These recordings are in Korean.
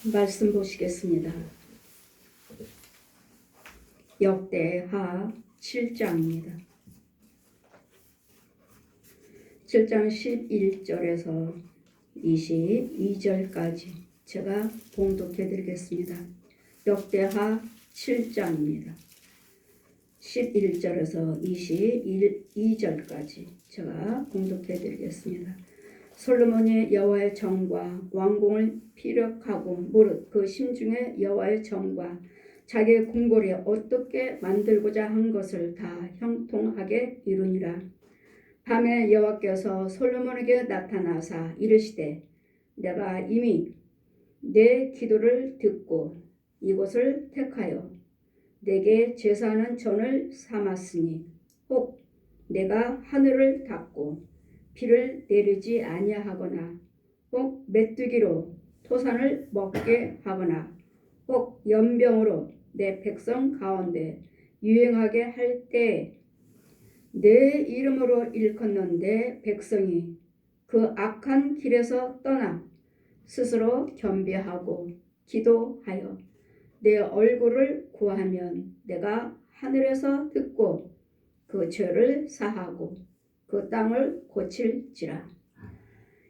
말씀 보시겠습니다. 역대하 7장입니다. 7장 11절에서 22절까지 제가 봉독해 드리겠습니다. 역대하 7장입니다. 11절에서 22절까지 제가 봉독해 드리겠습니다. 솔로몬이 여호와의 정과 왕궁을 피력하고 무릇 그 심중에 여호와의 정과 자기의 궁궐이 어떻게 만들고자 한 것을 다 형통하게 이루니라. 밤에 여호와께서 솔로몬에게 나타나사 이르시되 내가 이미 내 기도를 듣고 이곳을 택하여 내게 제사하는 전을 삼았으니 혹 내가 하늘을 닫고 비를 내리지 아니하거나 혹 메뚜기로 토산을 먹게 하거나 혹 연병으로 내 백성 가운데 유행하게 할 때 내 이름으로 일컫는 내 백성이 그 악한 길에서 떠나 스스로 겸비하고 기도하여 내 얼굴을 구하면 내가 하늘에서 듣고 그 죄를 사하고 그 땅을 고칠지라.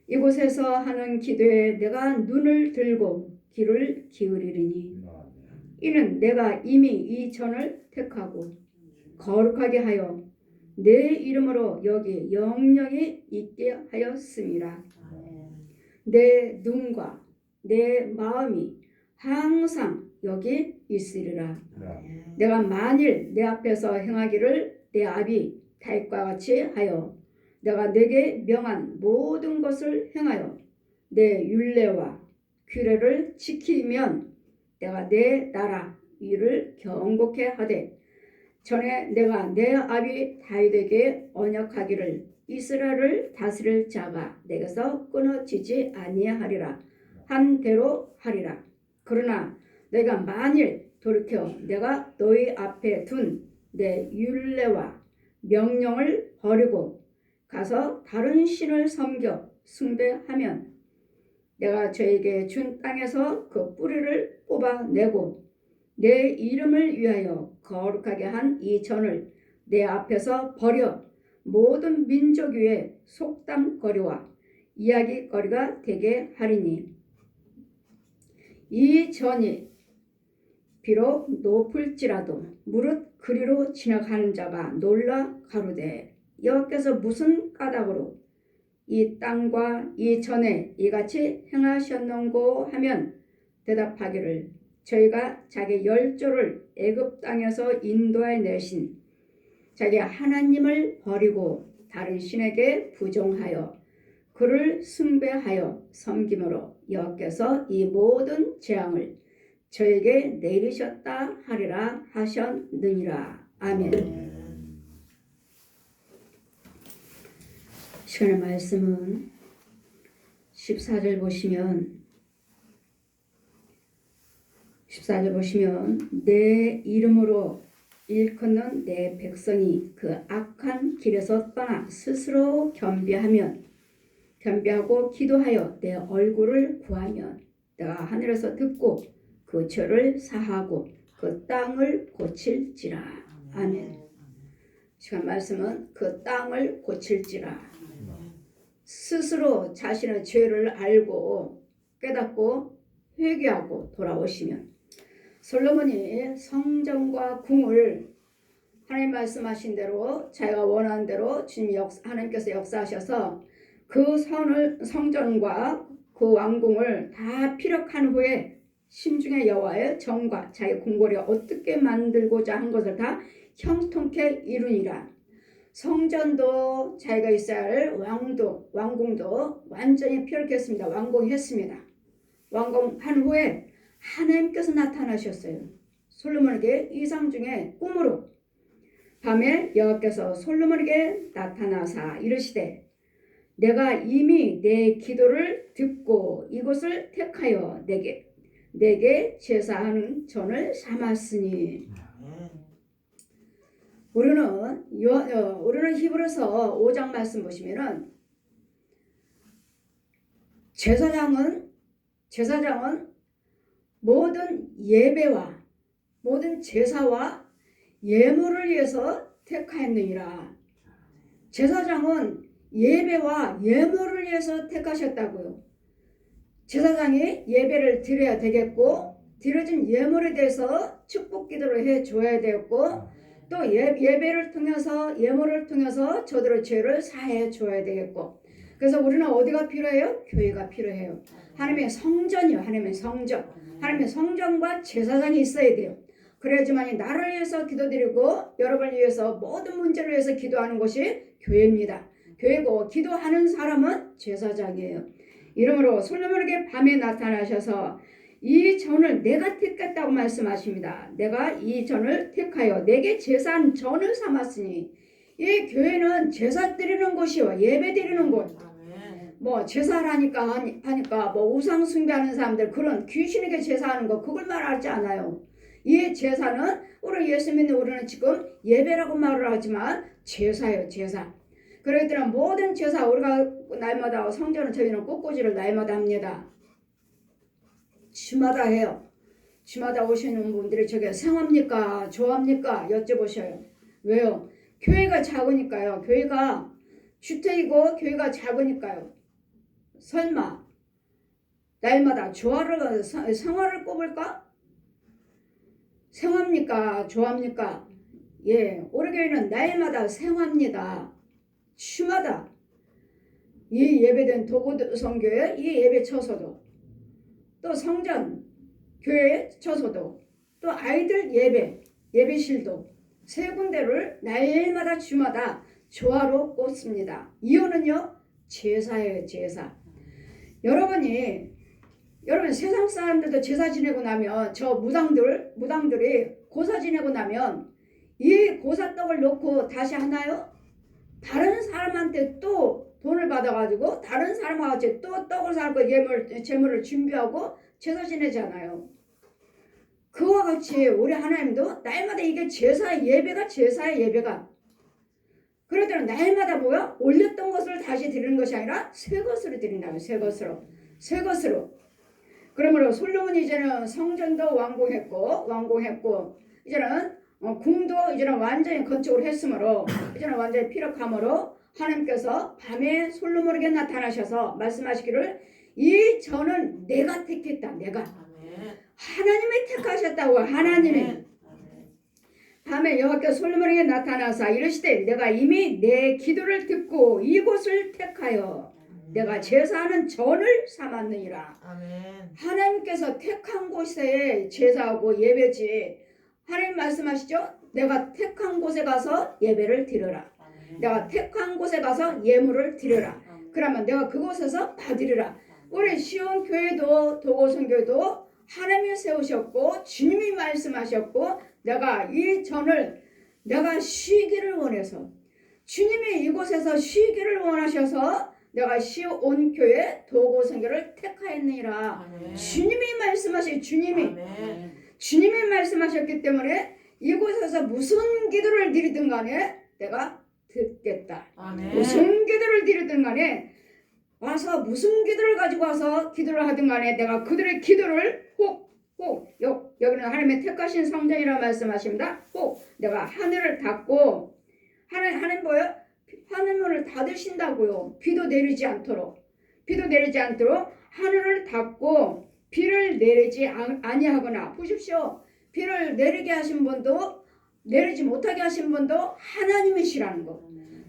이곳에서 하는 기도에 내가 눈을 들고 귀를 기울이리니 이는 내가 이미 이 전을 택하고 거룩하게 하여 내 이름으로 여기 영영이 있게 하였음이라. 내 눈과 내 마음이 항상 여기 있으리라. 내가 만일 내 앞에서 행하기를 내 아비 다윗과 같이 하여 내가 내게 명한 모든 것을 행하여 내 율례와 규례를 지키면 내가 내 나라 위를 견고케 하되 전에 내가 내 아비 다윗에게 언약하기를 이스라엘을 다스릴 자가 내게서 끊어지지 아니하리라 한 대로 하리라. 그러나 내가 만일 돌이켜 내가 너희 앞에 둔 내 율례와 명령을 버리고 가서 다른 신을 섬겨 숭배하면 내가 저에게 준 땅에서 그 뿌리를 뽑아내고 내 이름을 위하여 거룩하게 한 이 전을 내 앞에서 버려 모든 민족 위에 속담거리와 이야기거리가 되게 하리니 이 전이 비록 높을지라도 무릇 그리로 지나가는 자가 놀라 가로되 여호와께서 무슨 까닭으로 이 땅과 이 전에 이같이 행하셨는고 하면 대답하기를 저희가 자기 열조를 애굽 땅에서 인도해 내신 자기 하나님을 버리고 다른 신에게 부종하여 그를 숭배하여 섬김으로 여호와께서 이 모든 재앙을 저에게 내리셨다 하리라 하셨느니라. 아멘. 시간의 말씀은 14절 보시면 내 이름으로 일컫는 내 백성이 그 악한 길에서 떠나 스스로 겸비하고 기도하여 내 얼굴을 구하면 내가 하늘에서 듣고 그 죄를 사하고 그 땅을 고칠지라. 아멘. 시간 말씀은 그 땅을 고칠지라. 스스로 자신의 죄를 알고 깨닫고 회개하고 돌아오시면 솔로몬이 성전과 궁을 하나님 말씀하신 대로 자기가 원하는 대로 하나님께서 역사하셔서 그 성전과 그 왕궁을 다 피력한 후에 심중에 여호와의 정과 자기 궁궐이 어떻게 만들고자 한 것을 다 형통케 이루니라. 성전도 자기가 있어야 할 왕궁도 완전히 피력했습니다. 완공했습니다. 완공한 후에 하나님께서 나타나셨어요. 솔로몬에게 이상 중에 꿈으로 밤에 여호와께서 솔로몬에게 나타나사 이르시되 내가 이미 내 기도를 듣고 이곳을 택하여 내게 제사하는 전을 삼았으니. 우리는 히브리서 5장 말씀 보시면은 제사장은 모든 예배와 모든 제사와 예물을 위해서 택하였느니라. 제사장은 예배와 예물을 위해서 택하셨다고요. 제사장이 예배를 드려야 되겠고 드려진 예물에 대해서 축복 기도를 해줘야 되겠고 또 예배를 통해서 예물을 통해서 저들의 죄를 사해 줘야 되겠고 그래서 우리는 어디가 필요해요? 교회가 필요해요. 하나님의 성전이요. 하나님의 성전. 하나님의 성전과 제사장이 있어야 돼요. 그래야지만 나를 위해서 기도드리고 여러분을 위해서 모든 문제를 위해서 기도하는 것이 교회입니다. 교회고 기도하는 사람은 제사장이에요. 이러므로 솔로몬에게 밤에 나타나셔서 이 전을 내가 택했다고 말씀하십니다. 내가 이 전을 택하여 내게 제사한 전을 삼았으니 이 교회는 제사 드리는 곳이요. 예배 드리는 곳. 뭐 제사를 하니까 뭐 우상 숭배하는 사람들 그런 귀신에게 제사하는 거 그걸 말하지 않아요. 이 제사는 우리 예수 믿는 우리는 지금 예배라고 말을 하지만 제사예요. 제사. 그렇기 때문에 모든 제사 우리가 날마다 성전은 저희는 꽃꽂이를 날마다 합니다. 주마다 해요. 주마다 오시는 분들이 저게 성합니까? 좋아합니까? 여쭤보셔요. 왜요? 교회가 작으니까요. 교회가 주택이고 교회가 작으니까요. 설마 날마다 조화를 성화를 꼽을까? 생합니까? 좋아합니까? 예, 우리 교회는 날마다 생합니다. 주마다 이 예배된 도구 성교회 이 예배 처소도 또 성전 교회 처소도 또 아이들 예배실도 세 군데를 날마다 주마다 조화로 꽂습니다. 이유는요 제사예요. 제사. 여러분 세상 사람들도 제사 지내고 나면 저 무당들이 고사 지내고 나면 이 고사떡을 놓고 다시 하나요? 다른 사람한테 또 돈을 받아가지고 다른 사람과 같이 또 떡을 사고 재물을 준비하고 제사 지내잖아요. 그와 같이 우리 하나님도 날마다 이게 제사의 예배가 제사의 예배가 그러더니 날마다 뭐야? 올렸던 것을 다시 드리는 것이 아니라 새 것으로 드린다고요. 새 것으로. 그러므로 솔로몬이 이제는 성전도 완공했고 이제는 궁도 이제는 완전히 건축을 했으므로 이제는 완전히 피력함으로 하나님께서 밤에 솔로몬에게 나타나셔서 말씀하시기를 이 전은 내가 택했다. 내가 하나님이 택하셨다고. 하나님이 밤에 여호와께서 솔로몬에게 나타나사 이르시되 내가 이미 내 기도를 듣고 이곳을 택하여 내가 제사하는 전을 삼았느니라. 아멘. 하나님께서 택한 곳에 제사하고 예배지. 하나님 말씀하시죠. 내가 택한 곳에 가서 예배를 드려라. 아멘. 내가 택한 곳에 가서 예물을 드려라. 아멘. 그러면 내가 그곳에서 받으리라. 우리 시온 교회도 도고선교회도 하나님이 세우셨고 주님이 말씀하셨고 내가 이 전을 내가 쉬기를 원해서 주님이 이곳에서 쉬기를 원하셔서 내가 시온 교회 도고선교를 택하였느니라. 아멘. 주님이 말씀하신 주님이 말씀하셨기 때문에 이곳에서 무슨 기도를 드리든 간에 내가 듣겠다. 아멘. 무슨 기도를 드리든 간에 와서 무슨 기도를 가지고 와서 기도를 하든 간에 내가 그들의 기도를 여기는 하나님의 택하신 성전이라고 말씀하십니다. 내가 하늘을 닫고 하나님 뭐예요? 하늘문을 닫으신다고요. 비도 내리지 않도록 하늘을 닫고 비를 내리지 아니하거나 보십시오. 비를 내리게 하신 분도 내리지 못하게 하신 분도 하나님이시라는 거.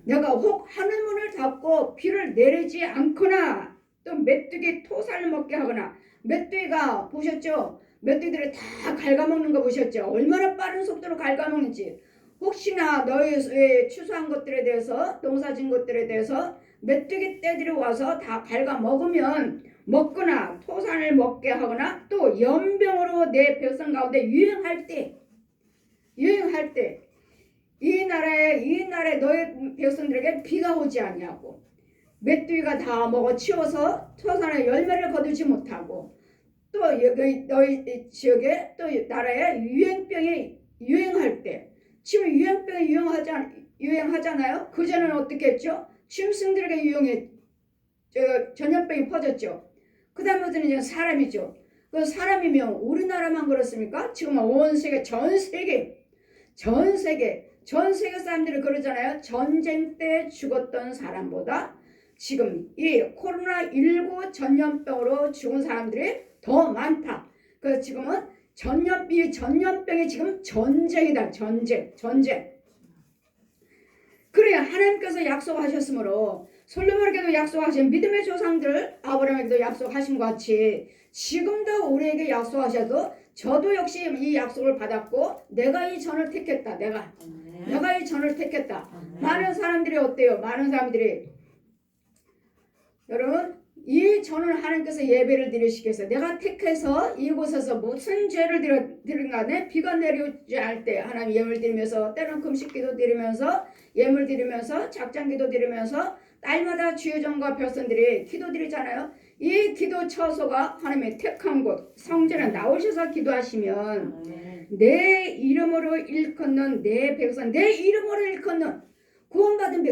내가 혹 하늘문을 닫고 비를 내리지 않거나 또 메뚜기 토사를 먹게 하거나 메뚜기가 보셨죠? 메뚜기들을 다 갉아먹는 거 보셨죠? 얼마나 빠른 속도로 갉아먹는지. 혹시나 너의 추수한 것들에 대해서 농사진 것들에 대해서 메뚜기 떼들이 와서 다 갉아먹으면 먹거나 토산을 먹게 하거나 또 연병으로 내 백성 가운데 유행할 때 이 나라에 너의 백성들에게 비가 오지 아니하고 메뚜기가 다 먹어 치워서 토산의 열매를 거두지 못하고 또 여기 너희 지역에 또 나라에 유행병이 유행할 때 지금 유행병이 유행하잖아요. 그전에는 어떻게 했죠? 짐승들에게 전염병이 퍼졌죠. 그 다음부터는 이제 사람이죠. 그 사람이면 우리나라만 그렇습니까? 지금 온 세계 전 세계 사람들이 그러잖아요. 전쟁 때 죽었던 사람보다 지금 이 코로나19 전염병으로 죽은 사람들이 더 많다. 그래서 지금은 전염병이 지금 전쟁이다. 전쟁. 그래 하나님께서 약속하셨으므로 솔로몬에게도 약속하신 믿음의 조상들 아브라함에게도 약속하신 것 같이 지금도 우리에게 약속하셔도 저도 역시 이 약속을 받았고 내가 이 전을 택했다. 내가 이 전을 택했다. 많은 사람들이 어때요? 많은 사람들이 여러분 이 전을 하나님께서 예배를 드리시겠어요. 내가 택해서 이곳에서 무슨 죄를 드린 간에 비가 내리지 않을 때 하나님 예물 드리면서 때로는 금식기도 드리면서 예물 드리면서 작장기도 드리면서 날마다 주의 종과 백성들이 기도 드리잖아요. 이 기도 처소가 하나님의 택한 곳 성전에 나오셔서 기도하시면 내 이름으로 일컫는 내 백성 내 이름으로 일컫는 구원받은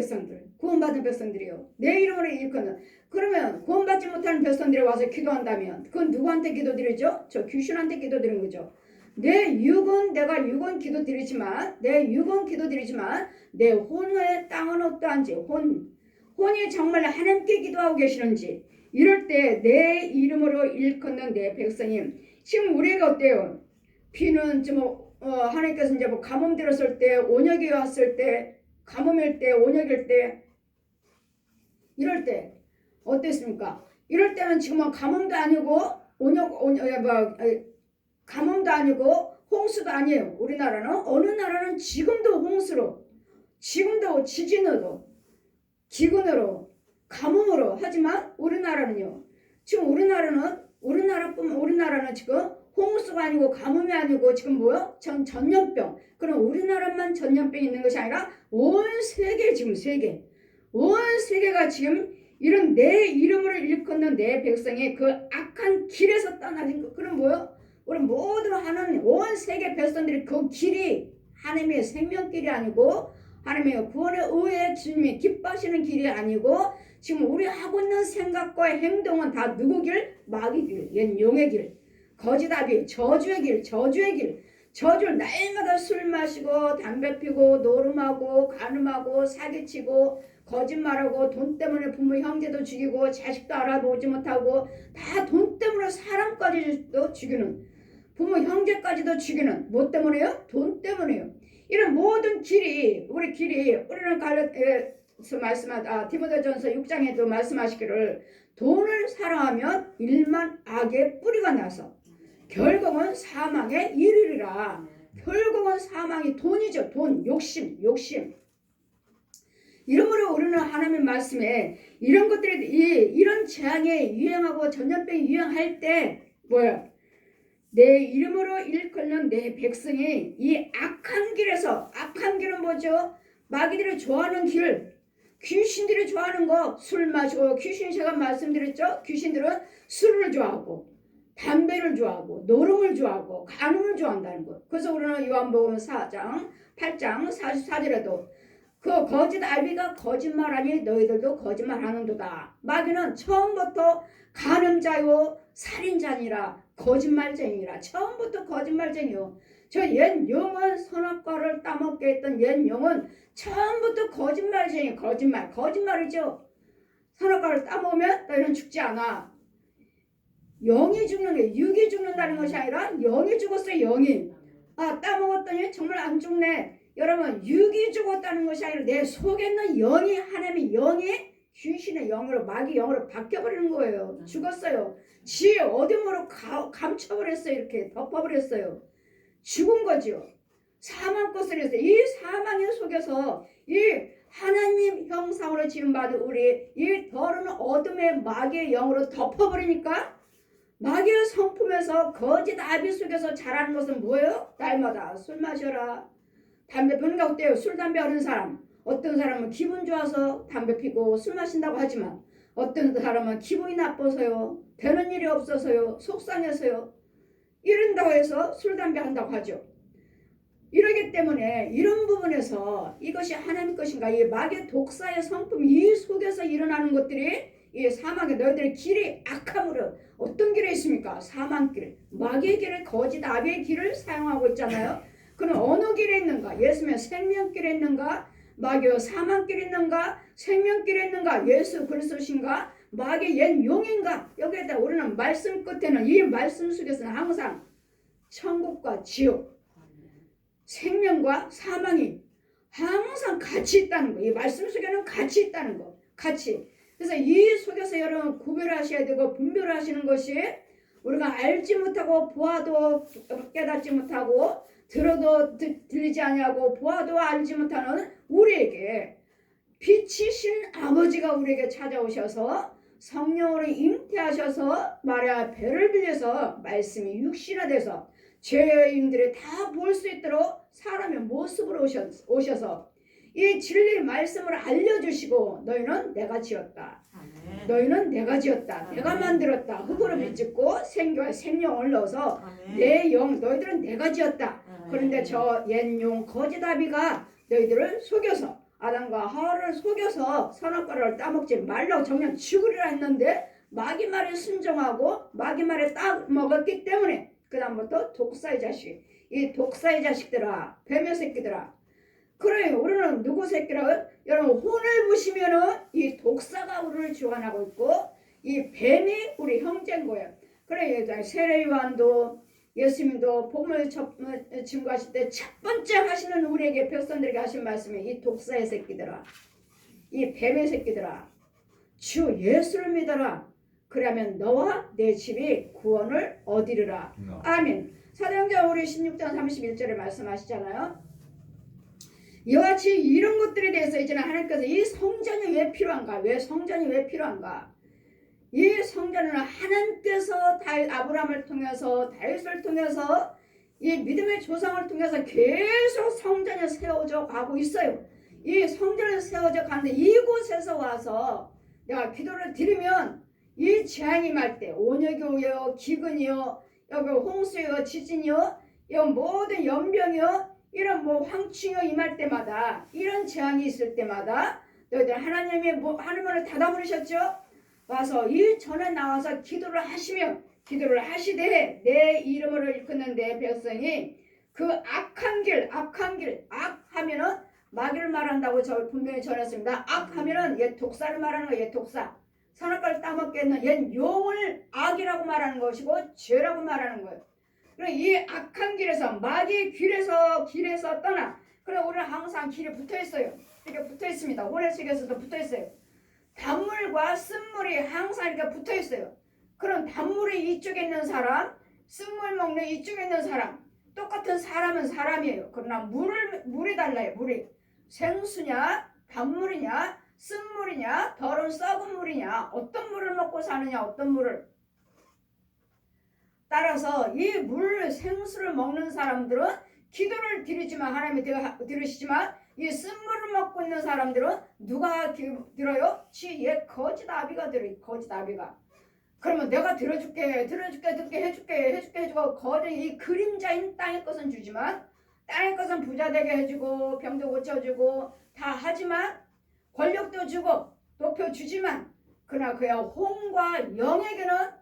백성들이요. 내 이름으로 일컫는 그러면 구원받지 못하는 백성들이 와서 기도한다면 그건 누구한테 기도드리죠? 저 귀신한테 기도드리는 거죠. 내가 육은 기도드리지만 내 혼의 땅은 어떠한지 혼이 정말 하나님께 기도하고 계시는지 이럴 때 내 이름으로 일컫는 내 백성이 지금 우리가 어때요? 비는 좀 하나님께서 이제 뭐 가뭄 들었을 때 온역이 왔을 때 가뭄일 때 온역일 때 이럴 때 어땠습니까? 이럴 때는 지금은 가뭄도 아니고 가뭄도 아니고 홍수도 아니에요. 우리나라는 어느 나라는 지금도 홍수로 지금도 지진으로 기근으로 가뭄으로 하지만 우리나라는요. 지금 우리나라는 지금 홍수가 아니고 가뭄이 아니고 지금 뭐요? 전염병. 그럼 우리나라만 전염병이 있는 것이 아니라 온 세계 온 세계가 지금 이런 내 이름으로 일컫는 내 백성이 그 악한 길에서 떠나진 거. 그럼 뭐요? 우리 모두 하는 온 세계 백성들이 그 길이 하나님의 생명길이 아니고 하나님의 구원의 의에 주님이 기뻐하시는 길이 아니고 지금 우리 하고 있는 생각과 행동은 다 누구 길? 마귀 길, 옛 용의 길, 거짓아비, 저주의 길. 저주를 날마다 술 마시고 담배 피고 노름하고 간음하고 사기치고 거짓말하고 돈 때문에 부모 형제도 죽이고 자식도 알아보지 못하고 다 돈 때문에 사람까지도 죽이는 부모 형제까지도 죽이는 뭐 때문에요? 돈 때문에요. 이런 모든 우리는 디모데전서 6장에도 말씀하시기를 돈을 사랑하면 일만 악의 뿌리가 나서 결국은 사망에 이르리라. 결국은 사망이 돈이죠. 돈, 욕심. 이러므로 우리는 하나님 말씀에 이런 것들이 이런 재앙이 유행하고 전염병이 유행할 때 뭐야? 내 이름으로 일컫는 내 백성이 이 악한 길은 뭐죠? 마귀들이 좋아하는 길, 귀신들이 좋아하는 거, 술 마시고 귀신 제가 말씀드렸죠? 귀신들은 술을 좋아하고 담배를 좋아하고 노름을 좋아하고 간음을 좋아한다는 것. 그래서 우리는 요한복음 4장 8장 44절에도 그 거짓 알비가 거짓말하니 너희들도 거짓말하는도다. 마귀는 처음부터 간음자요 살인자니라 거짓말쟁이라. 처음부터 거짓말쟁이요. 저 옛 영은 선악과를 따먹게 했던 옛 영은 처음부터 거짓말쟁이. 거짓말이죠. 선악과를 따먹으면 너희는 죽지 않아. 영이 죽는 게 육이 죽는다는 것이 아니라 영이 죽었어요. 영이. 따먹었더니 정말 안 죽네. 여러분 육이 죽었다는 것이 아니라 내 속에 있는 영이 하나님의 영이 귀신의 영으로 마귀 영으로 바뀌어버리는 거예요. 죽었어요. 지 어둠으로 감춰버렸어요. 이렇게 덮어버렸어요. 죽은 거죠. 사망꽃을 했어요. 이 사망의 속에서 이 하나님 형상으로 지음받은 우리 이 더러운 어둠의 마귀의 영으로 덮어버리니까 마귀의 성품에서 거짓 아비 속에서 자라는 것은 뭐예요? 날마다 술 마셔라. 담배 피는 게 어때요? 술 담배 하는 사람. 어떤 사람은 기분 좋아서 담배 피고 술 마신다고 하지만 어떤 사람은 기분이 나빠서요. 되는 일이 없어서요. 속상해서요. 이런다고 해서 술 담배 한다고 하죠. 이러기 때문에 이런 부분에서 이것이 하나님 것인가 이 마귀의 독사의 성품 이 속에서 일어나는 것들이 이 사망에 너희들의 길이 악함으로 어떤 길에 있습니까? 사망길, 마귀의 길을 거짓 아비의 길을 사용하고 있잖아요. 그럼 어느 길에 있는가? 예수면 생명길에 있는가? 마귀의 사망길에 있는가? 생명길에 있는가? 예수 그리스도신가? 마귀의 옛 용인가? 여기에다 우리는 말씀 끝에는 이 말씀 속에서는 항상 천국과 지옥, 생명과 사망이 항상 같이 있다는 거. 이 말씀 속에는 같이 있다는 거. 같이. 그래서 이 속에서 여러분 구별하셔야 되고 분별하시는 것이 우리가 알지 못하고 보아도 깨닫지 못하고 들어도 들리지 아니하고 보아도 알지 못하는 우리에게 빛이신 아버지가 우리에게 찾아오셔서 성령으로 잉태하셔서 마리아 배를 빌려서 말씀이 육신화돼서 죄인들이 다 볼 수 있도록 사람의 모습으로 오셔서 이 진리 말씀을 알려주시고 너희는 내가 지었다. 너희는 내가 지었다. 내가 만들었다. 흙으로 비집고 생기와 생명을 넣어서 내 영 너희들은 내가 지었다. 그런데 저 옛용 거짓아비가 너희들을 속여서 아담과 하와를 속여서 선악과를 따먹지 말라고 정녕 죽으리라 했는데 마귀 말에 순종하고 마귀 말에 딱 먹었기 때문에 그 다음부터 독사의 자식, 이 독사의 자식들아, 뱀의 새끼들아. 그래 우리는 누구 새끼라? 여러분 혼을 보시면은 이 독사가 우리를 주관하고 있고 이 뱀이 우리 형제인 거예요. 그래 세례 요한도 예수님도 복음을 증거하실 때 첫 번째 하시는 우리에게 백성들에게 하신 말씀이 이 독사의 새끼들아, 이 뱀의 새끼들아, 주 예수를 믿어라. 그러면 너와 내 집이 구원을 얻으리라. 아멘. 사도행전 우리 16장 31절에 말씀하시잖아요. 이와 같이 이런 것들에 대해서 이제는 하나님께서 이 성전이 왜 필요한가? 왜 성전이 왜 필요한가? 이 성전은 하나님께서 아브라함을 통해서 다윗을 통해서 이 믿음의 조상을 통해서 계속 성전이 세워져 가고 있어요. 이 성전이 세워져 가는데 이곳에서 와서 내가 기도를 드리면 이 재앙이 말 때 온역이요 기근이요 여기 홍수요 지진이요 이 모든 연병이요 이런 황충이 임할 때마다 이런 재앙이 있을 때마다 너희들 하나님의 하늘문을 닫아버리셨죠? 와서 이 전에 나와서 기도를 하시며 기도를 하시되 내 이름을 일컫는 내 백성이 그 악한 길 악하면은 마귀를 말한다고 저 분명히 전했습니다. 악하면은 옛 독사를 말하는 거예요. 옛 독사. 선악과를 따먹겠는 옛 용을 악이라고 말하는 것이고 죄라고 말하는 거예요. 그래 이 악한 길에서 마귀의 길에서 떠나. 그래 우리는 항상 길에 붙어 있어요. 이렇게 붙어 있습니다. 호래식에서도 붙어 있어요. 단물과 쓴물이 항상 이렇게 붙어 있어요. 그럼 단물이 이쪽에 있는 사람, 쓴물 먹는 이쪽에 있는 사람, 똑같은 사람은 사람이에요. 그러나 물이 달라요. 물이 생수냐, 단물이냐, 쓴물이냐, 더러운 썩은 물이냐, 어떤 물을 먹고 사느냐, 어떤 물을. 따라서 이 생수를 먹는 사람들은 기도를 드리지만 하나님이 들으시지만 이 쓴물을 먹고 있는 사람들은 누가 들어요? 지의 거짓 아비가 들어요. 거짓 아비가. 그러면 내가 듣게 해주고 거짓 이 그림자인 땅의 것은 주지만 땅의 것은 부자 되게 해주고 병도 고쳐주고 다 하지만 권력도 주고 높여주지만 그러나 그의 혼과 영에게는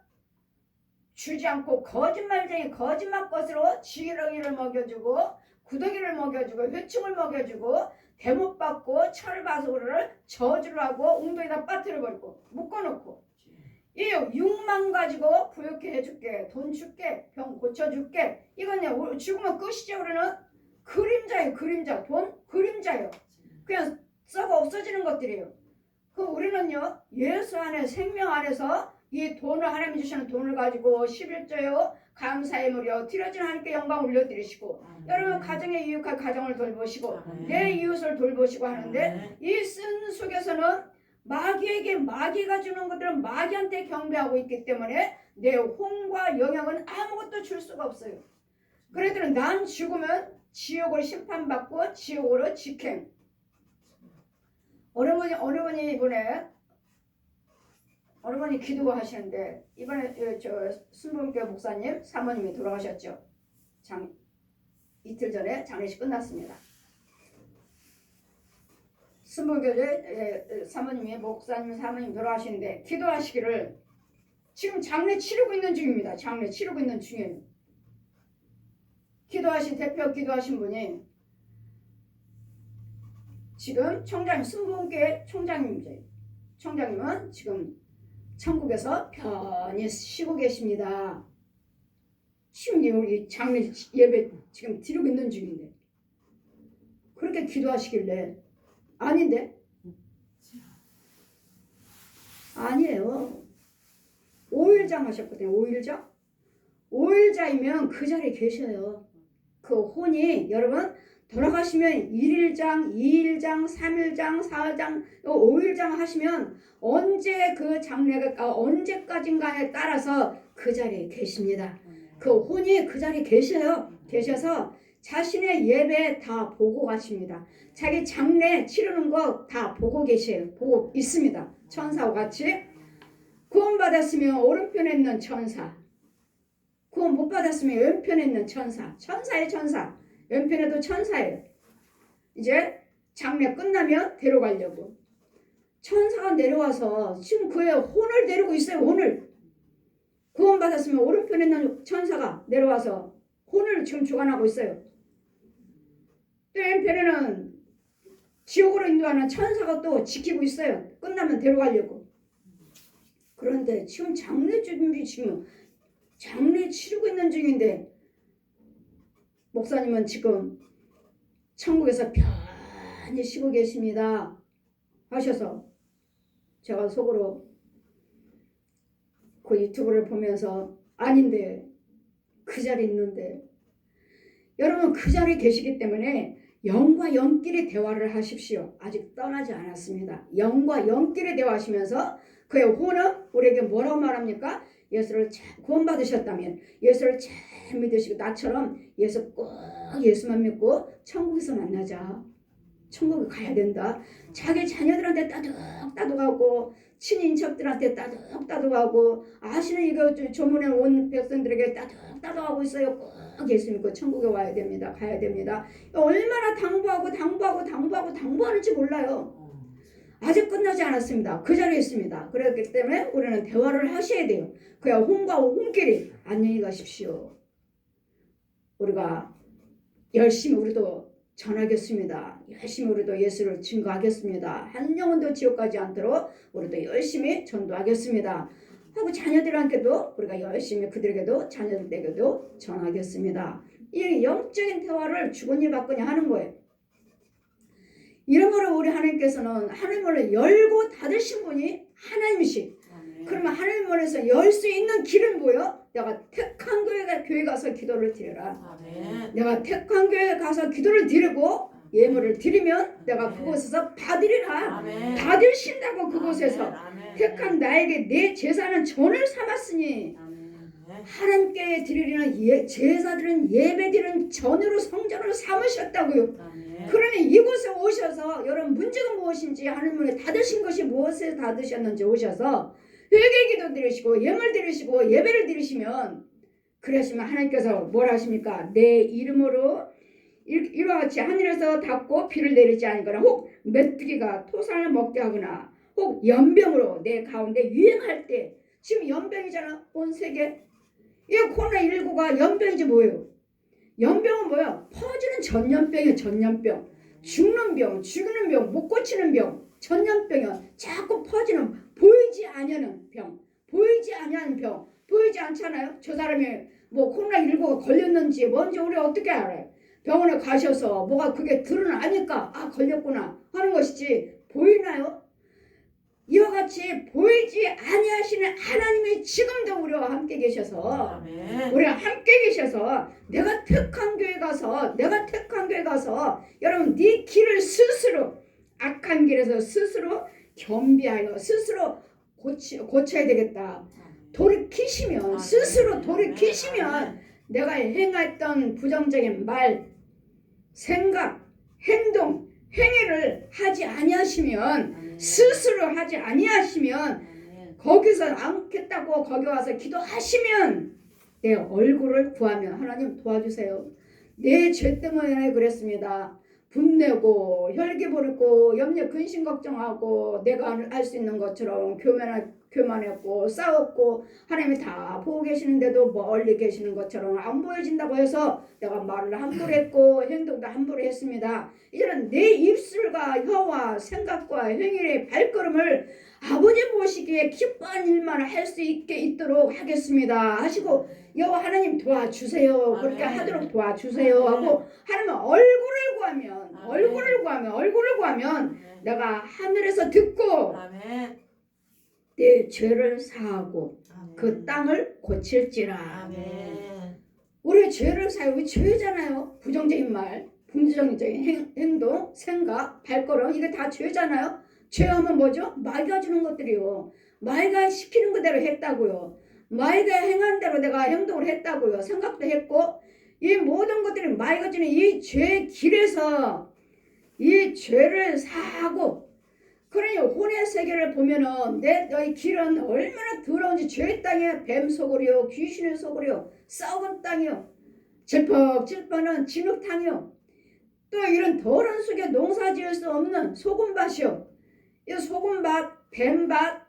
주지 않고 거짓말쟁이 거짓말 것으로 지렁이를 먹여주고 구더기를 먹여주고 회충을 먹여주고 대못받고 철바수를 저주를 하고 웅덩이다 빠뜨려버리고 묶어놓고 이 육만 가지고 부욕해 해줄게 돈 줄게 병 고쳐줄게 이건 죽으면 끝이죠. 우리는 그림자예요. 그림자 돈 그림자예요. 그냥 썩어 없어지는 것들이에요. 그 우리는요 예수 안에 생명 안에서 이 돈을 하나님이 주시는 돈을 가지고 11조요 감사의 물이요 드려진 하나님께 영광 올려드리시고 여러분 가정에 유익할 가정을 돌보시고 내 이웃을 돌보시고 하는데 이 쓴 속에서는 마귀가 주는 것들은 마귀한테 경배하고 있기 때문에 내 혼과 영향은 아무것도 줄 수가 없어요. 그래도 난 죽으면 지옥으로 심판받고 지옥으로 직행. 어느 분이 기도하시는데 이번에 저 순복음교회 목사님 사모님이 돌아가셨죠. 이틀 전에 장례식 끝났습니다. 순복교회 사모님이 목사님 사모님 돌아가시는데 기도하시기를 지금 장례 치르고 있는 중입니다. 장례 치르고 있는 중이에요. 대표 기도하신 분이 지금 총장 순복교회 총장님입니다. 총장님은 지금 천국에서 편히 쉬고 계십니다. 지금 우리 장례 예배 지금 드리고 있는 중인데 그렇게 기도하시길래 아닌데? 아니에요. 5일장 하셨거든요. 5일자이면 그 자리에 계셔요. 그 혼이 여러분 돌아가시면 1일장, 2일장, 3일장, 4일장, 5일장 하시면 언제 그 장례가 언제까지인가에 따라서 그 자리에 계십니다. 그 혼이 그 자리에 계셔서 자신의 예배 다 보고 가십니다. 자기 장례 치르는 거 다 보고 계세요. 보고 있습니다. 천사와 같이. 구원 받았으면 오른편에 있는 천사, 구원 못 받았으면 왼편에 있는 천사, 천사의 천사, 왼편에도 천사예요. 이제 장례 끝나면 데려가려고 천사가 내려와서 지금 그의 혼을 데리고 있어요. 혼을. 구원 받았으면 오른편에 있는 천사가 내려와서 혼을 지금 주관하고 있어요. 또 왼편에는 지옥으로 인도하는 천사가 또 지키고 있어요. 끝나면 데려가려고. 그런데 지금 장례 준비 지금 장례 치르고 있는 중인데 목사님은 지금 천국에서 편히 쉬고 계십니다 하셔서 제가 속으로 그 유튜브를 보면서 아닌데 그 자리에 있는데 여러분 그 자리에 계시기 때문에 영과 영끼리 대화를 하십시오. 아직 떠나지 않았습니다. 영과 영끼리 대화하시면서 그의 혼은 우리에게 뭐라고 말합니까? 예수를 구원 받으셨다면 예수를 잘 믿으시고 나처럼 예수만 믿고 천국에서 만나자. 천국에 가야 된다. 자기 자녀들한테 따둑따둑하고 친인척들한테 따둑따둑하고 아시는 이거 조문에 온 백성들에게 따둑따둑하고 있어요. 꼭 예수 믿고 천국에 와야 됩니다. 가야 됩니다. 얼마나 당부하는지 몰라요. 아직 끝나지 않았습니다. 그 자리에 있습니다. 그렇기 때문에 우리는 대화를 하셔야 돼요. 그야 혼과 혼끼리 안녕히 가십시오. 우리가 열심히 우리도 전하겠습니다. 열심히 우리도 예수를 증거하겠습니다. 한 영혼도 지옥 가지 않도록 우리도 열심히 전도하겠습니다. 하고 자녀들한테도 우리가 열심히 그들에게도 자녀들에게도 전하겠습니다. 이 영적인 대화를 주거니 받거니 하는 거예요. 이런 거를 우리 하나님께서는 하나님을 열고 닫으신 분이 하나님이시. 그러면 하나님 원에서 열 수 있는 길은 뭐예요? 내가 택한 교회 가서 기도를 드려라. 아멘. 내가 택한 교회 가서 기도를 드리고 예물을 드리면 내가 그곳에서 받으리라. 아멘. 받으신다고 그곳에서. 아멘. 택한 나에게 내 제사는 전을 삼았으니 아멘. 하나님께 드리는 제사들은 예배드리는 전으로 성전으로 삼으셨다고요. 아멘. 그러면 이곳에 오셔서 여러분 문제가 무엇인지 하나님을 닫으신 것이 무엇에 닫으셨는지 오셔서 회개기도 드리시고 예물 드리시고 예배를 드리시면 그러시면 하나님께서 뭘 하십니까? 내 이름으로 이와 같이 하늘에서 닫고 비를 내리지 않거나 혹 메뚜기가 토산을 먹게 하거나 혹 연병으로 내 가운데 유행할 때 지금 연병이잖아. 온 세계 이 코로나19가 연병이지 뭐예요? 연병은 뭐야? 퍼지는 전염병이야. 전염병. 죽는 병, 못 고치는 병. 전염병이야. 자꾸 퍼지는 보이지 아니하는 병. 보이지 않잖아요. 저 사람이 뭐 코로나19가 걸렸는지 뭔지 우리 어떻게 알아요? 병원에 가셔서 뭐가 그게 드러나니까 아 걸렸구나 하는 것이지 보이나요? 이와 같이 보이지 아니하시는 하나님이 지금도 우리와 함께 계셔서 아멘. 우리와 함께 계셔서 내가 택한 교회 가서 여러분 네 길을 스스로 악한 길에서 스스로 겸비하여 스스로 고쳐야 되겠다. 돌이키시면 스스로 돌이키시면 내가 행했던 부정적인 말, 생각, 행동, 행위를 하지 아니하시면 스스로 하지 아니하시면 거기서 않겠다고 거기 와서 기도하시면 내 얼굴을 구하면 하나님 도와주세요. 내 죄 때문에 그랬습니다. 분내고 혈기 부리고 염려 근심 걱정하고 내가 할 수 있는 것처럼 교만했고 싸웠고 하나님이 다 보고 계시는데도 멀리 계시는 것처럼 안 보여진다고 해서 내가 말을 함부로 했고 행동도 함부로 했습니다. 이제는 내 입술과 혀와 생각과 행위의 발걸음을 아버지 보시기에 기뻐하는 일만 할 수 있도록 하겠습니다 하시고 여호와 하나님 도와주세요. 그렇게 하도록 도와주세요 하고 하나님 얼굴을 구하면 내가 하늘에서 듣고 내 죄를 사하고 그 땅을 고칠지라. 우리 죄를 사하고 우리 죄잖아요. 부정적인 말, 부정적인 행동, 생각, 발걸음 이게 다 죄잖아요. 죄하면 뭐죠? 마귀가 주는 것들이요. 마귀가 시키는 그대로 했다고요. 마귀가 행한 대로 내가 행동을 했다고요. 생각도 했고 이 모든 것들이 마귀가 주는 이 죄의 길에서 이 죄를 사하고 그러니 혼의 세계를 보면은 너희 길은 얼마나 더러운지 죄의 땅이요 뱀 속으리요 귀신의 속으리요 썩은 땅이요 질퍽질퍽한 진흙탕이요 또 이런 더러운 속에 농사 지을 수 없는 소금밭이요 이 소금밭 뱀밭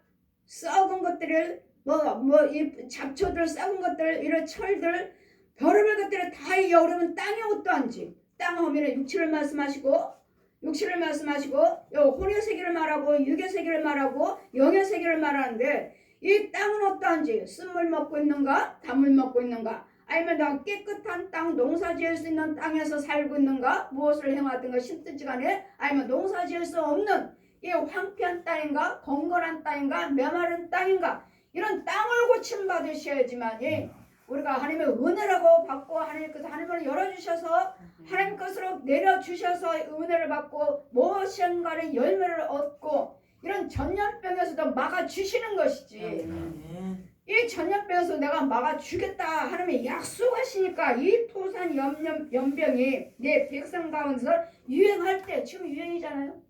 썩은 것들을 이 잡초들 썩은 것들 이런 철들 별의별 것들을 다 여우르면 땅이 어떠한지 땅 하면은 육체를 말씀하시고 요 혼의 세계를 말하고 육의 세계를 말하고 영의 세계를 말하는데 이 땅은 어떠한지 쓴물 먹고 있는가 단물 먹고 있는가 아니면 나 깨끗한 땅 농사 지을 수 있는 땅에서 살고 있는가 무엇을 행하든가 심든지 간에 아니면 농사 지을 수 없는 이 황폐한 땅인가 건건한 땅인가 메마른 땅인가 이런 땅을 고침받으셔야지만이 우리가 하나님의 은혜라고 받고 하나님께서 하나님을 열어주셔서 하나님 것으로 내려주셔서 은혜를 받고 무엇인가의 열매를 얻고 이런 전염병에서도 막아주시는 것이지 이 전염병에서 내가 막아주겠다 하나님이 약속하시니까 이 토산 연병이 내 백성 가운데서 유행할 때 지금 유행이잖아요.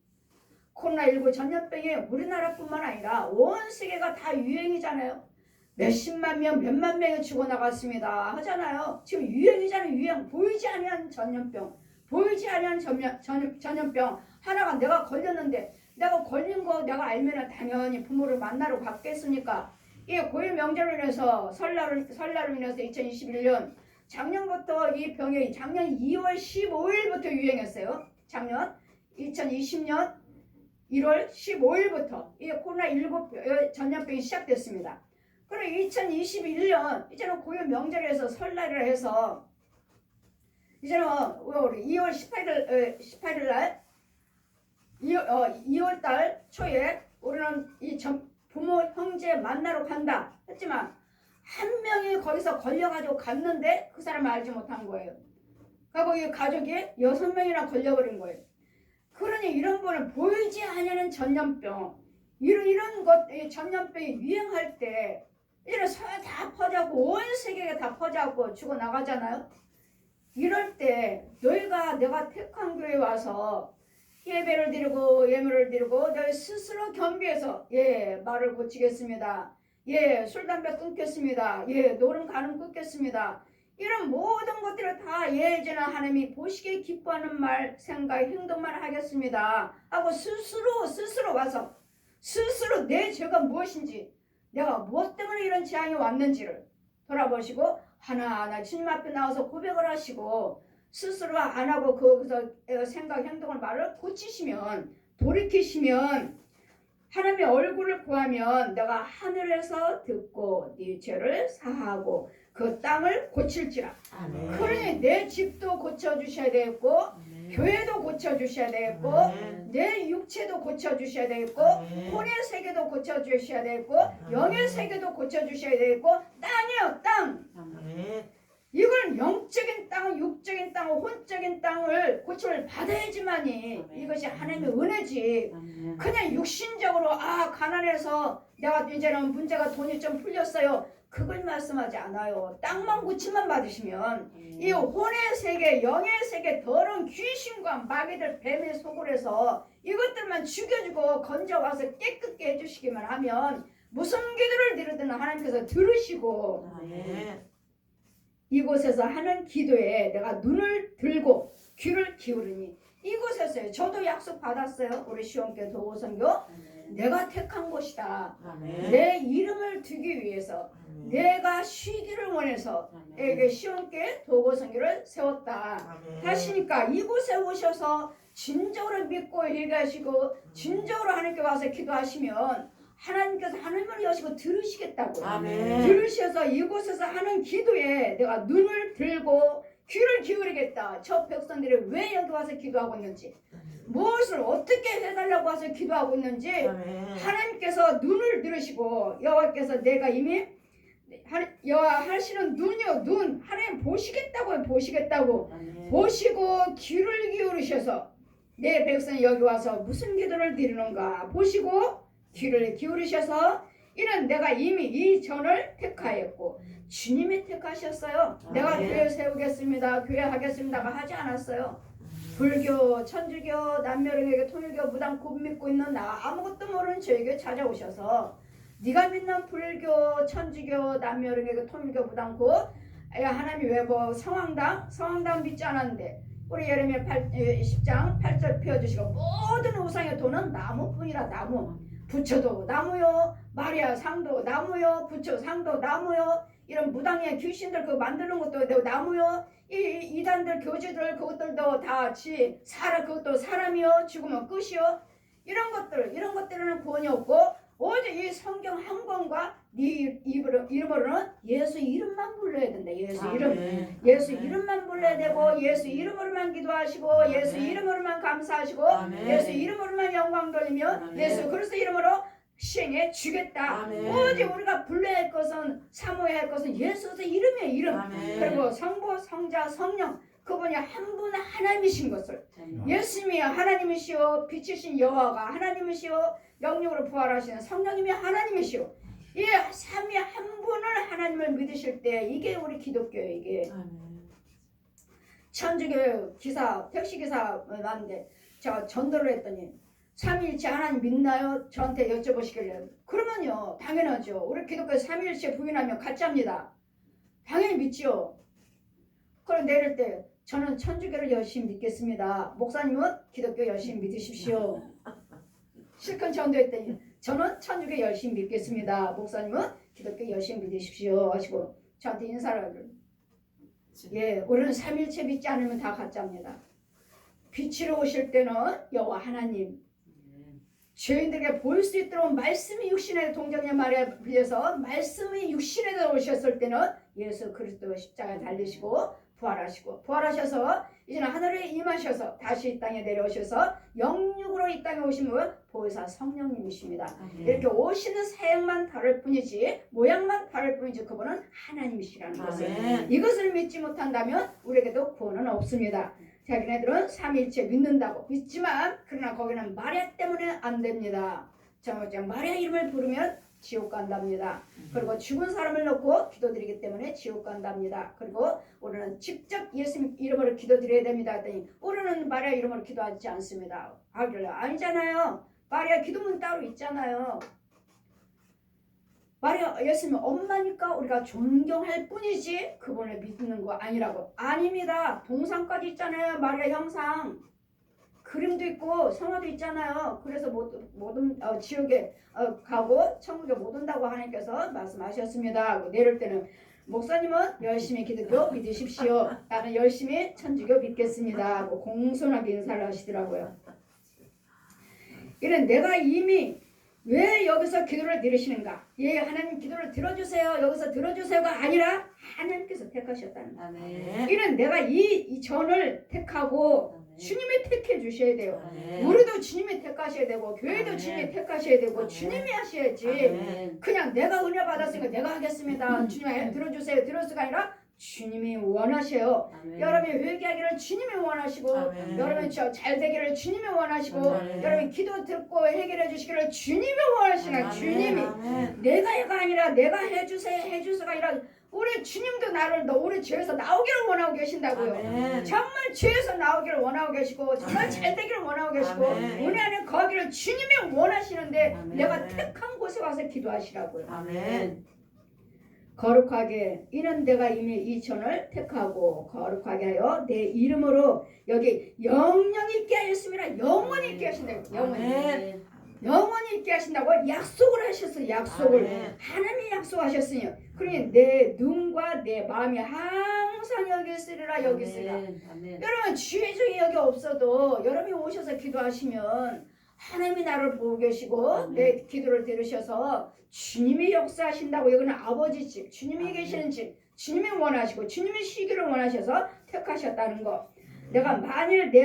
코로나19 전염병이 우리나라뿐만 아니라 온 세계가 다 유행이잖아요. 몇십만 명, 몇만 명이 죽어나갔습니다 하잖아요. 지금 유행이잖아요. 유행. 보이지 않는 전염병. 보이지 않는 전염병. 하나가 내가 걸렸는데 내가 걸린 거 내가 알면 당연히 부모를 만나러 갔겠습니까? 이 고유 명절로 인해서 설날로 인해서 2021년 작년부터 이 병이 작년 2월 15일부터 유행했어요. 작년 2020년 1월 15일부터 이 코로나19 전염병이 시작됐습니다. 그리고 2021년 이제는 고유 명절에서 설날을 해서 이제는 우리 2월 18일 날 2월 달 초에 우리는 이 부모 형제 만나러 간다 했지만 한 명이 거기서 걸려가지고 갔는데 그 사람을 알지 못한 거예요. 그리고 이 가족이 6명이나 걸려버린 거예요. 그러니 이런 거는 보이지 않는 전염병 이런 것 전염병이 유행할 때 이런 서에 다 퍼져고 온 세계에 다 퍼져고 죽어나가잖아요. 이럴 때 내가 택한 교회에 와서 예배를 드리고 예물을 드리고 너희 스스로 겸비해서 말을 고치겠습니다. 술 담배 끊겠습니다. 노름 가름 끊겠습니다. 이런 모든 것들을 다 예전에 하나님이 보시기에 기뻐하는 말 생각 행동만 하겠습니다 하고 스스로 와서 스스로 내 죄가 무엇인지 내가 무엇 때문에 이런 재앙이 왔는지를 돌아보시고 하나하나 주님 앞에 나와서 고백을 하시고 스스로 안 하고 거기서 생각, 행동을 말을 고치시면 돌이키시면 하나님의 얼굴을 구하면 내가 하늘에서 듣고 네 죄를 사하고 그 땅을 고칠지라. 아멘. 그러니 내 집도 고쳐주셔야 되겠고 아멘. 교회도 고쳐주셔야 되겠고 아멘. 내 육체도 고쳐주셔야 되겠고 아멘. 혼의 세계도 고쳐주셔야 되겠고 아멘. 영의 세계도 고쳐주셔야 되겠고 땅이요 땅. 아멘. 이걸 영적인 땅, 육적인 땅, 혼적인 땅을 고침을 받아야지만이 아멘. 이것이 하나님의 은혜지. 아멘. 그냥 육신적으로 가난해서 내가 이제는 문제가 돈이 좀 풀렸어요. 그걸 말씀하지 않아요. 땅만 고침만 받으시면 이 혼의 세계, 영의 세계 더러운 귀신과 마귀들 뱀의 속을 해서 이것들만 죽여주고 건져와서 깨끗게 해주시기만 하면 무슨 기도를 드리든 하나님께서 들으시고 아멘. 이곳에서 하는 기도에 내가 눈을 들고 귀를 기울이니 이곳에서요. 저도 약속 받았어요. 우리 시온교회 도고선교. 내가 택한 곳이다. 내 이름을 두기 위해서 내가 쉬기를 원해서 시온교회 도고선교를 세웠다. 하시니까 이곳에 오셔서 진정으로 믿고 얘기하시고 진정으로 하나님께 와서 기도하시면 하나님께서 하늘문을 여시고 들으시겠다고. 들으셔서 이곳에서 하는 기도에 내가 눈을 들고 귀를 기울이겠다. 저 백성들이 왜 여기 와서 기도하고 있는지, 무엇을 어떻게 해달라고 와서 기도하고 있는지 하나님께서 눈을 들으시고 여호와께서 내가 이미 여호와 하시는 눈이요, 눈 하나님 보시겠다고 보시고 귀를 기울이셔서 내 백성이 여기 와서 무슨 기도를 드리는가 보시고 귀를 기울이셔서 이는 내가 이미 이 전을 택하였고 주님이 택하셨어요. 내가 교회 세우겠습니다, 교회 하겠습니다가 하지 않았어요. 불교, 천주교, 남녀령에게 통일교, 무당 곧 믿고 있는 나 아무것도 모르는 저에게 찾아오셔서 네가 믿는 불교, 천주교, 남녀령에게 통일교, 무당 곧 하나님이 왜 뭐 성황당 믿지 않았는데 우리 예레미야 10장 8절 펴주시고 모든 우상의 도는 나무뿐이라. 나무. 부처도 나무요, 마리아 상도 나무요, 부처 상도 나무요, 이런 무당의 귀신들 그 만드는 것도 나무요, 이 이단들 교주들 그것들도 다 그것도 사람이요, 죽으면 끝이요. 이런 것들은 구원이 없고 오직 이 성경 한 권과 네 이름으로는 예수 이름만 불러야 된다. 예수 이름만 불러야 되고 예수 이름으로만 기도하시고 예수 이름으로만 감사하시고 예수 이름으로만 영광 돌리며 예수 그리스도 이름으로 시행해 주겠다. 오직 우리가 불러야 할 것은 사모해야 할 것은 예수의 이름이에요. 이름. 그리고 성부, 성자, 성령 그분이 한 분 하나님이신 것을 예수님이 하나님이시오, 빛이신 여호와가 하나님이시오, 영육으로 부활하시는 성령님이 하나님이시오. 이 삼위 한 분을 하나님을 믿으실 때 이게 우리 기독교예요. 이게 천주교 기사 택시기사 왔는데 제가 전도를 했더니 삼위일체 하나님 믿나요? 저한테 여쭤보시길래 그러면요 당연하죠. 우리 기독교 삼위일체 부인하면 가짜입니다. 당연히 믿지요. 그럼 내릴 때 저는 천주교를 열심히 믿겠습니다. 목사님은 기독교 열심히 믿으십시오. 실컷 전도했더니 저는 천주교 열심히 믿겠습니다. 목사님은 기독교 열심히 믿으십시오 하시고 저한테 인사를 하더라고요. 예, 우리는 삼일체 믿지 않으면 다 가짜입니다. 빛으로 오실 때는 여호와 하나님, 죄인들에게 보일 수 있도록 말씀이 육신에 동정녀 마리아에 비해서 말씀이 육신에 들어오셨을 때는 예수 그리스도 십자가에 달리시고 부활하셔서 이제는 하늘에 임하셔서 다시 이 땅에 내려오셔서 영육으로 이 땅에 오신 분 보혜사 성령님이십니다. 이렇게 오시는 사역만 다를 뿐이지 모양만 다를 뿐이지 그분은 하나님이시라는 것을 이것을 믿지 못한다면 우리에게도 구원은 없습니다. 자기네들은 삼위일체 믿는다고 믿지만 그러나 거기는 마리아 때문에 안 됩니다. 정말 마리아 이름을 부르면 지옥 간답니다. 그리고 죽은 사람을 놓고 기도드리기 때문에 지옥 간답니다. 그리고 우리는 직접 예수 이름으로 기도드려야 됩니다. 했더니 우리는 마리아 이름으로 기도하지 않습니다. 아니잖아요. 마리아 기도문 따로 있잖아요. 마리아 예수님 엄마니까 우리가 존경할 뿐이지 그분을 믿는 거 아니라고. 아닙니다. 동상까지 있잖아요. 마리아 형상. 그림도 있고 성화도 있잖아요. 그래서 모든 지옥에 가고 천국에 못 온다고 하나님께서 말씀하셨습니다. 내릴 때는 목사님은 열심히 기독교 믿으십시오. 나는 열심히 천주교 믿겠습니다. 하고 공손하게 인사를 하시더라고요. 이런 내가 이미 왜 여기서 기도를 드리시는가? 예, 하나님 기도를 들어주세요. 여기서 들어주세요가 아니라 하나님께서 택하셨다는 거예요. 이는 내가 이 전을 택하고 주님이 택해 주셔야 돼요. 우리도 주님이 택하셔야 되고 교회도 주님이 택하셔야 되고 주님이 하셔야지. 그냥 내가 은혜 받았으니까 내가 하겠습니다. 주님 들어주세요. 들어주가 아니라 주님이 원하셔요. 여러분이 회개하기를 주님이 원하시고 여러분이 잘 되기를 주님이 원하시고 여러분이 기도 듣고 해결해 주시기를 주님이 원하시나. 주님이 내가가 아니라 내가 해주세요가 아니라 우리 주님도 우리 죄에서 나오기를 원하고 계신다고요. 정말 죄에서 나오기를 원하고 계시고 정말 잘 되기를 원하고 계시고 은혜 안에 거기를 주님이 원하시는데 내가 택한 곳에 와서 기도하시라고요. 거룩하게 이는 내가 이미 이 천을 택하고 거룩하게 하여 내 이름으로 여기 영영 있게 하였습니다. 영원히 있게 하신다고. 영원히. 아멘. 영원히 있게 하신다고 약속을 하셨어요. 약속을. 아멘. 하나님이 약속하셨으니 그러니 내 눈과 내 마음이 항상 여기 있으리라 여기 있으리라. 아멘. 여러분 주의 중에 여기 없어도 여러분이 오셔서 기도하시면 하나님이 나를 보고 계시고 내 기도를 들으셔서 주님이 역사하신다고. 여기는 아버지 집, 주님이 계시는 집, 주님이 원하시고 주님이 시기를 원하셔서 택하셨다는 거. 내가 만일 내